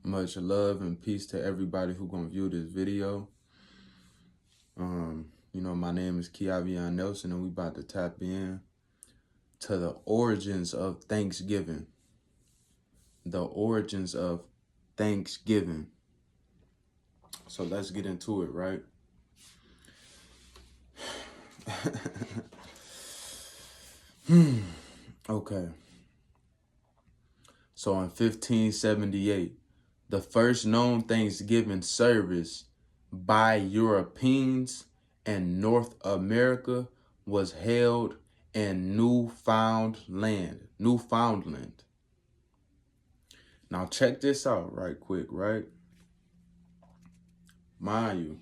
Much love and peace to everybody who gonna view this video. My name is Kiavion Nelson, and we about to tap in to the origins of Thanksgiving. The origins of Thanksgiving. So let's get into it, right? Okay. So in 1578, the first known Thanksgiving service by Europeans in North America was held in Newfoundland. Now check this out right quick, right? Mind you.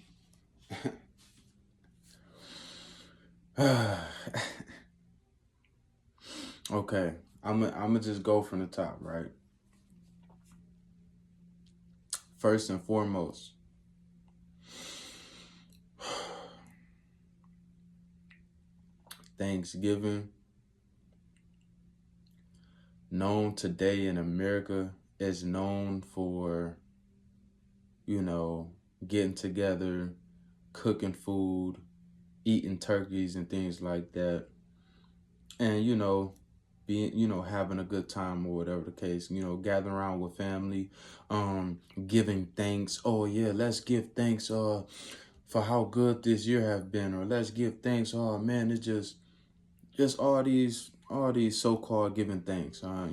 Okay, I'm gonna just go from the top, right? First and foremost, Thanksgiving, known today in America, is known for, getting together, cooking food, eating turkeys and things like that. And, being, having a good time or whatever the case, gathering around with family, giving thanks. Oh yeah, let's give thanks for how good this year have been, or let's give thanks. Oh man, it's just all these so-called giving thanks. A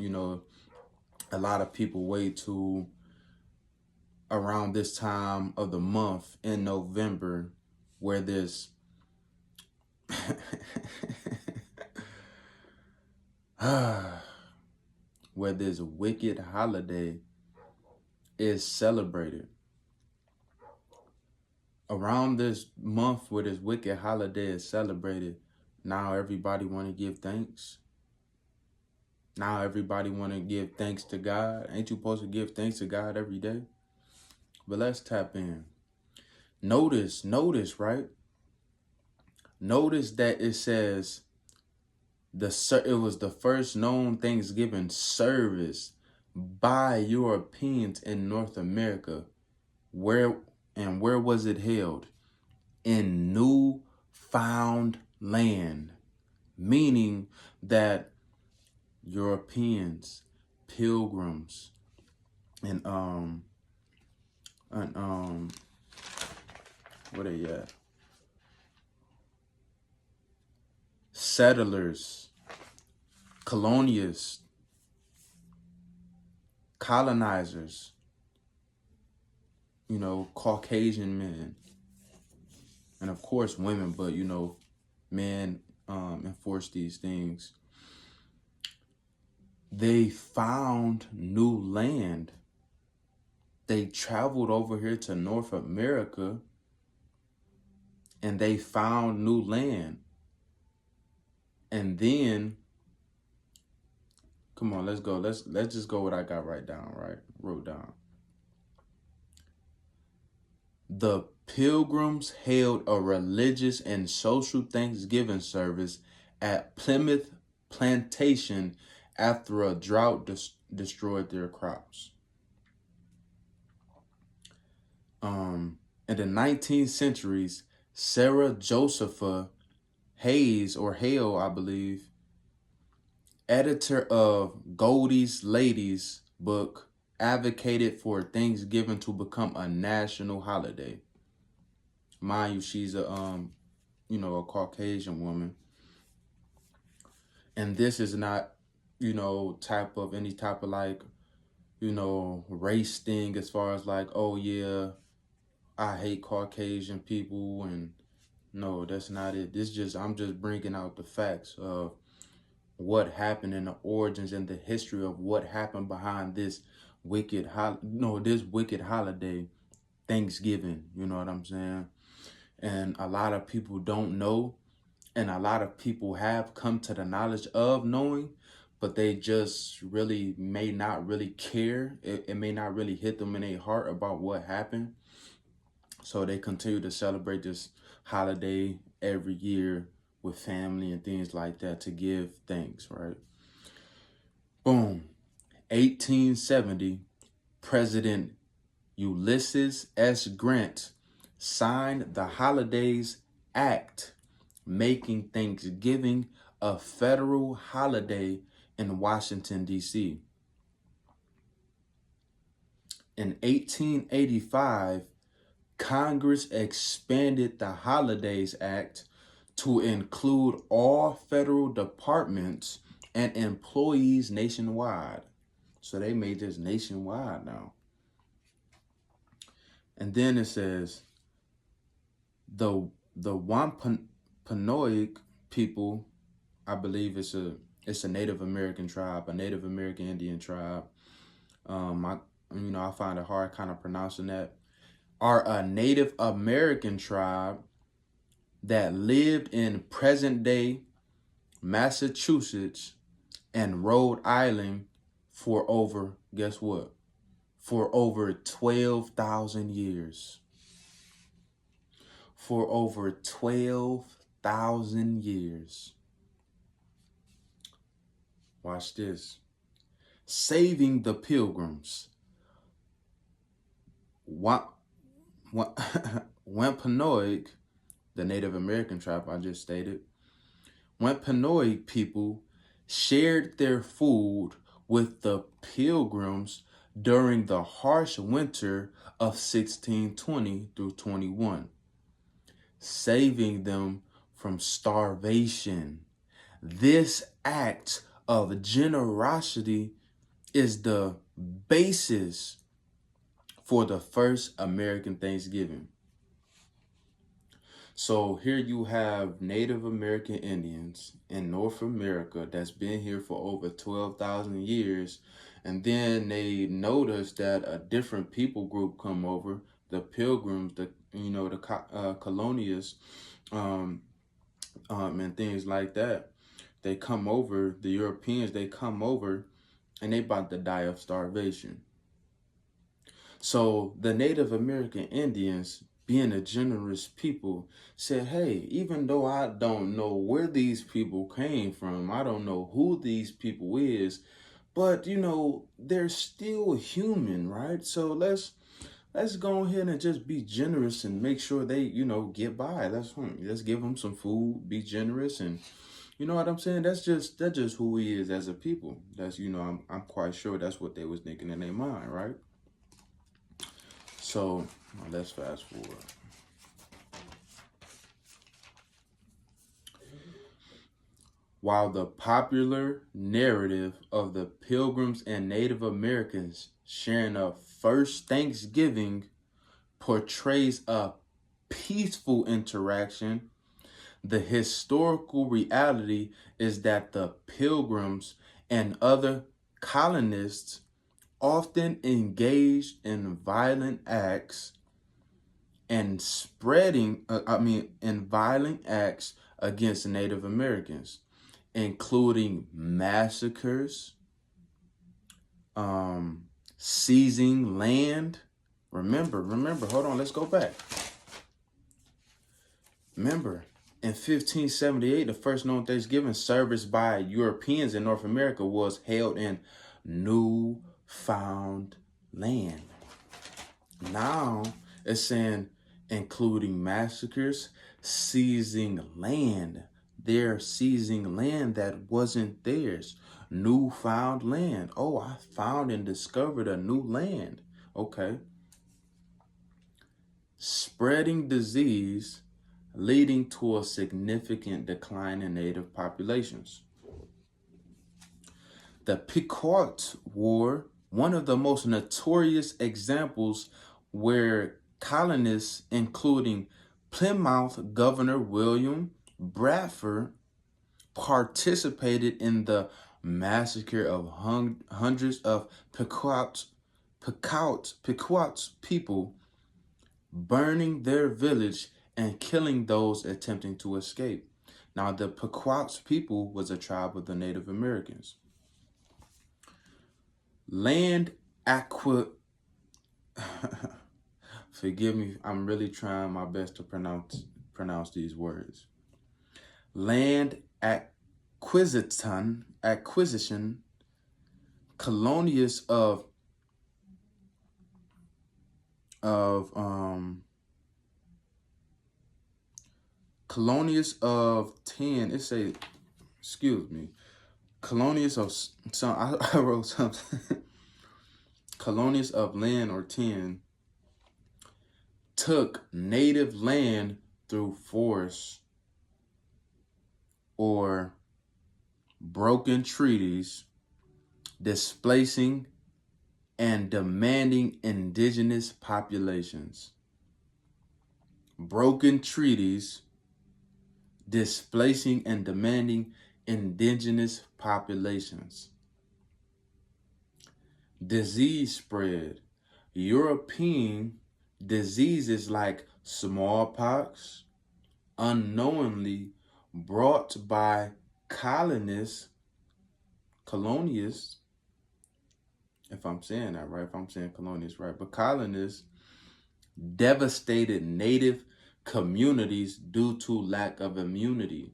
lot of people wait to around this time of the month in November where this where this wicked holiday is celebrated. Around this month where this wicked holiday is celebrated, now everybody want to give thanks. Now everybody want to give thanks to God. Ain't you supposed to give thanks to God every day? But let's tap in. Notice, right? Notice that it says it was the first known Thanksgiving service by Europeans in North America. Where was it held? In Newfoundland, meaning that Europeans, pilgrims, and what are you at? Settlers, colonialists, colonizers, Caucasian men, and of course women, but men enforce these things. They found new land. They traveled over here to North America and they found new land. And then, come on, let's go. Let's just go what I got wrote down. The Pilgrims held a religious and social Thanksgiving service at Plymouth Plantation after a drought destroyed their crops. In the 19th centuries, Sarah Josepha Hayes, or Hale, I believe, editor of Godey's Ladies book, advocated for Thanksgiving to become a national holiday. Mind you, she's a Caucasian woman. And this is not, any type of like, race thing as far as like, oh yeah, I hate Caucasian people, and no, that's not it. I'm just bringing out the facts of what happened and the origins and the history of what happened behind this wicked holiday, Thanksgiving. You know what I'm saying? And a lot of people don't know, and a lot of people have come to the knowledge of knowing, but they just really may not really care. It may not really hit them in their heart about what happened. So they continue to celebrate this holiday every year with family and things like that to give thanks, right? Boom. 1870, President Ulysses S. Grant signed the Holidays Act, making Thanksgiving a federal holiday in Washington, D.C. In 1885, Congress expanded the Holidays Act to include all federal departments and employees nationwide. So they made this nationwide now. And then it says the Wampanoag people, I believe it's a Native American tribe, a Native American Indian tribe. I find it hard kind of pronouncing that. Are a Native American tribe that lived in present-day Massachusetts and Rhode Island for over, guess what? For over 12,000 years. For over 12,000 years. Watch this. Saving the Pilgrims. Wampanoag, the Native American tribe I just stated, Wampanoag people shared their food with the Pilgrims during the harsh winter of 1620 through 21, saving them from starvation. This act of generosity is the basis for the first American Thanksgiving. So here you have Native American Indians in North America that's been here for over 12,000 years. And then they notice that a different people group come over, the Pilgrims, the colonialists, and things like that. They come over, the Europeans, they come over and they about to die of starvation. So the Native American Indians, being a generous people, said, hey, even though I don't know where these people came from, I don't know who these people is, but, they're still human, right? So let's go ahead and just be generous and make sure they, get by. Let's give them some food, be generous, and you know what I'm saying? That's just who we is as a people. That's, I'm quite sure that's what they was thinking in their mind, right? So let's fast forward. While the popular narrative of the Pilgrims and Native Americans sharing a first Thanksgiving portrays a peaceful interaction, the historical reality is that the Pilgrims and other colonists often engaged in violent acts and violent acts against Native Americans, including massacres, seizing land. Remember, hold on, let's go back. Remember, in 1578, the first known Thanksgiving service by Europeans in North America was held in Newfoundland. Now it's saying including massacres, seizing land. They're seizing land that wasn't theirs. Newfoundland. Oh, I found and discovered a new land. Okay. Spreading disease, leading to a significant decline in native populations. The Pequot War, one of the most notorious examples where colonists, including Plymouth Governor William Bradford, participated in the massacre of hundreds of Pequot people, burning their village and killing those attempting to escape. Now, the Pequot people was a tribe of the Native Americans. Land forgive me, I'm really trying my best to pronounce these words. Land acquisition, colonies of of Colonius of 10. It say, excuse me, Colonius of some. I wrote something. Colonius of land or 10 took native land through force or broken treaties, displacing and demanding indigenous populations. Broken treaties, displacing and demanding indigenous populations. Disease spread. European diseases like smallpox, unknowingly brought by colonists, if I'm saying that right, if I'm saying colonists right, but colonists devastated native communities due to lack of immunity.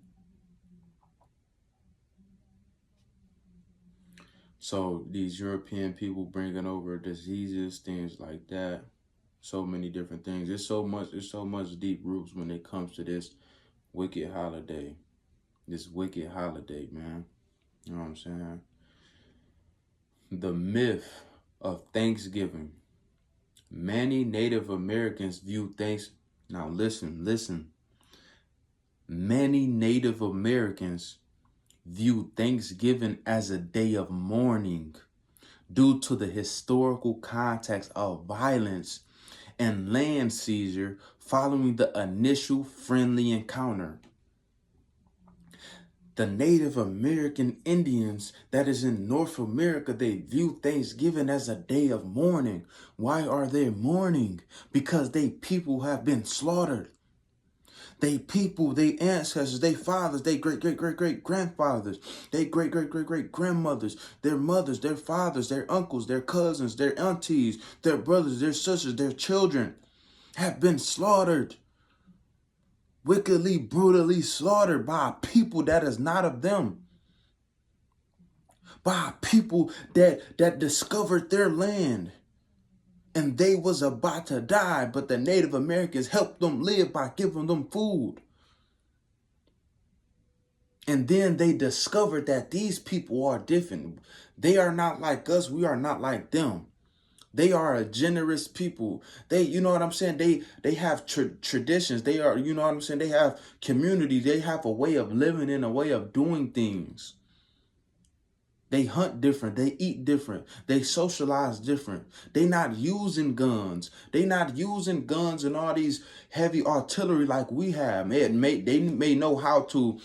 So these European people bringing over diseases, things like that, so many different things. There's so much deep roots when it comes to this wicked holiday. This wicked holiday, man. You know what I'm saying? The myth of Thanksgiving. Many Native Americans view Now listen. Many Native Americans view Thanksgiving as a day of mourning due to the historical context of violence and land seizure following the initial friendly encounter. The Native American Indians that is in North America, they view Thanksgiving as a day of mourning. Why are they mourning? Because they people have been slaughtered. They people, they ancestors, they fathers, they great-great-great-great-grandfathers, they great-great-great-great-grandmothers, their mothers, their fathers, their uncles, their cousins, their aunties, their brothers, their sisters, their children have been slaughtered. Wickedly, brutally slaughtered by a people that is not of them. By a people that discovered their land. And they was about to die, but the Native Americans helped them live by giving them food. And then they discovered that these people are different. They are not like us. We are not like them. They are a generous people. They, you know what I'm saying? They have traditions. They are, you know what I'm saying? They have community. They have a way of living and a way of doing things. They hunt different. They eat different. They socialize different. They not using guns. They not using guns and all these heavy artillery like we have. They may know how to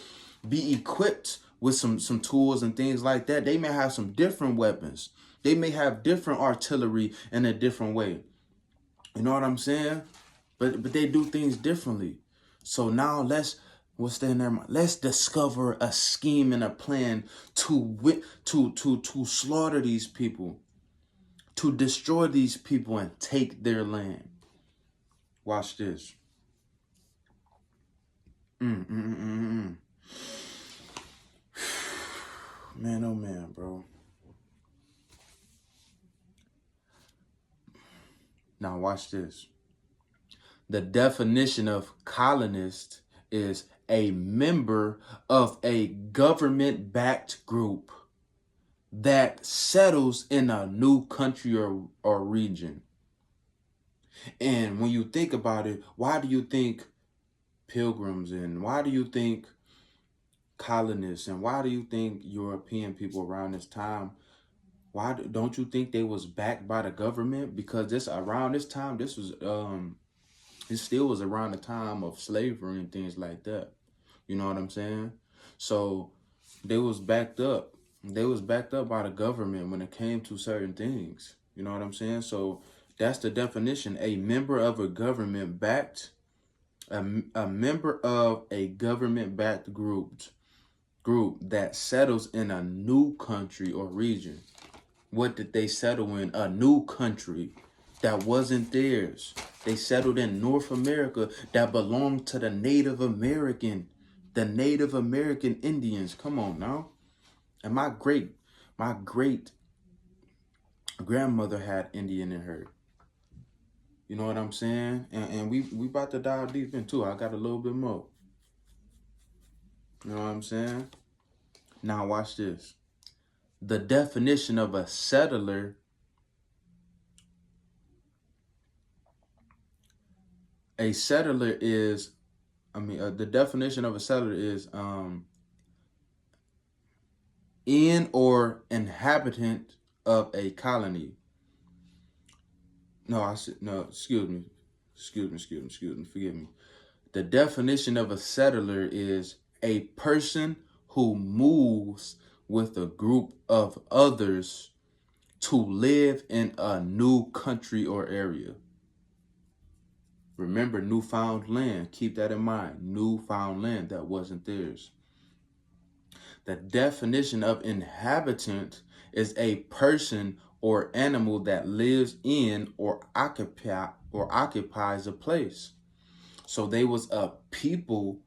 be equipped with some tools and things like that. They may have some different weapons. They may have different artillery in a different way. You know what I'm saying? But they do things differently. So now let's discover a scheme and a plan to slaughter these people, to destroy these people and take their land. Watch this. Man, oh man, bro. Now watch this. The definition of colonist is a member of a government-backed group that settles in a new country or region. And when you think about it, why do you think pilgrims and why do you think colonists and why do you think European people around this time, why don't you think they was backed by the government? Because around this time, this was it still was around the time of slavery and things like that. You know what I'm saying? So they was backed up. They was backed up by the government when it came to certain things. You know what I'm saying? So that's the definition. A member of a government-backed, a member of a government-backed group that settles in a new country or region. What did they settle in? A new country that wasn't theirs. They settled in North America that belonged to the Native American Indians. Come on now. And my great grandmother had Indian in her. You know what I'm saying? And we about to dive deep into it. I got a little bit more. You know what I'm saying? Now watch this. The definition of a settler is, the definition of a settler is in or inhabitant of a colony. No, I said no. Excuse me. Forgive me. The definition of a settler is a person who moves with a group of others to live in a new country or area. Remember, newfound land. Keep that in mind. Newfound land that wasn't theirs. The definition of inhabitant is a person or animal that lives in or occupies a place. So they was a people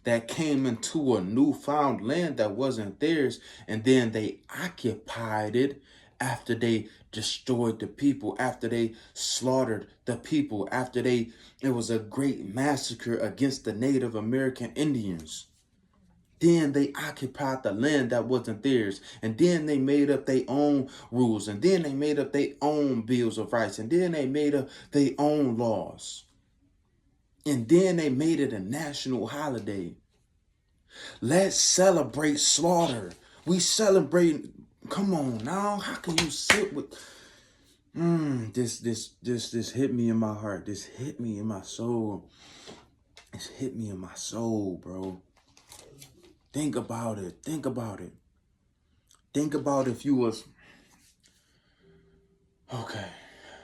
that came into a newfound land that wasn't theirs, and then they occupied it after they destroyed the people, after they slaughtered the people, after it was a great massacre against the Native American Indians. Then they occupied the land that wasn't theirs. And then they made up their own rules. And then they made up their own bills of rights. And then they made up their own laws. And then they made it a national holiday. Let's celebrate slaughter. We celebrate. Come on now. How can you sit with this hit me in my heart. This hit me in my soul. This hit me in my soul, bro. Think about it. Think about it. Think about if you was... Okay,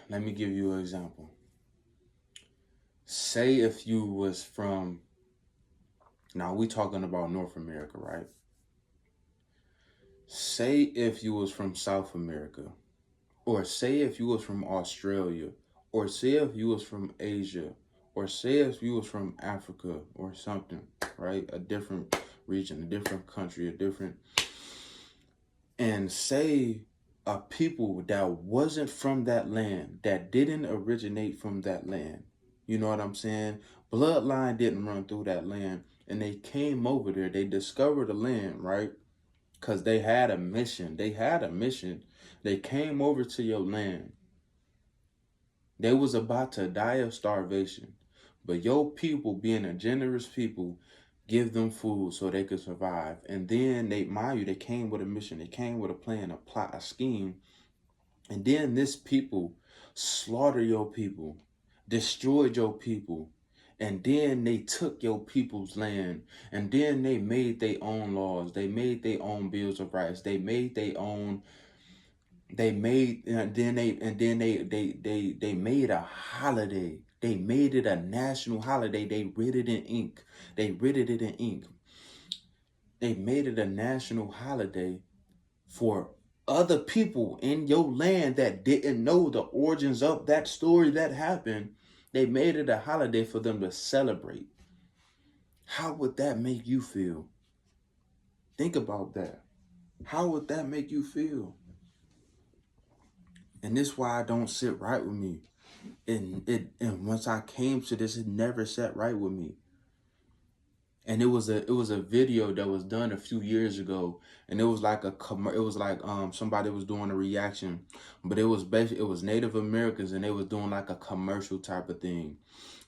let me give you an example. Say if you was from... Now, we talking about North America, right? Say if you was from South America. Or say if you was from Australia. Or say if you was from Asia. Or say if you was from Africa or something, right? A different region, a different country, and say a people that wasn't from that land, that didn't originate from that land. You know what I'm saying? Bloodline didn't run through that land, and they came over there. They discovered the land, right? Because they had a mission. They came over to your land. They was about to die of starvation. But your people, being a generous people, give them food so they could survive. And then they came with a mission. They came with a plan, a plot, a scheme. And then this people slaughtered your people, destroyed your people. And then they took your people's land. And then they made their own laws. They made their own bills of rights. They made their own... They made a holiday. They made it a national holiday. They writ it in ink. They made it a national holiday for other people in your land that didn't know the origins of that story that happened. They made it a holiday for them to celebrate. How would that make you feel? Think about that. How would that make you feel? And this is why I don't sit right with me. And once I came to this, it never sat right with me. And it was a video that was done a few years ago, and it was like somebody was doing a reaction, but it was Native Americans, and they was doing like a commercial type of thing.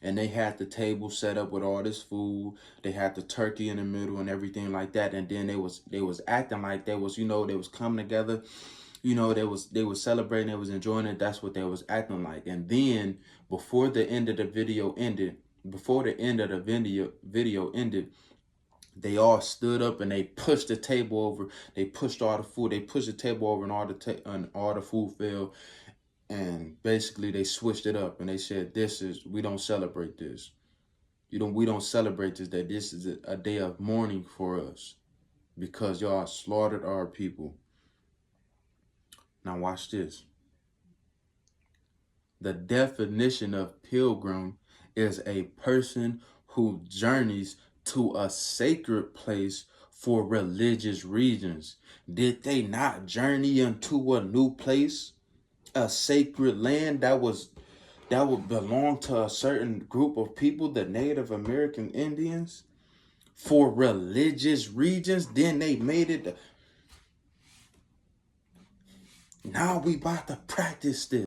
And they had the table set up with all this food. They had the turkey in the middle and everything like that. And then they was acting like they was coming together. They was celebrating, they was enjoying it. That's what they was acting like. And then before the end of the video ended, they all stood up and they pushed the table over. They pushed all the food. They pushed the table over, and all the food fell. And basically they switched it up and they said, we don't celebrate this. We don't celebrate this, that this is a day of mourning for us because y'all slaughtered our people. Now watch this. The definition of pilgrim is a person who journeys to a sacred place for religious reasons. Did they not journey into a new place? A sacred land that was that would belong to a certain group of people, the Native American Indians, for religious regions. Then they made it. Now we about to practice this.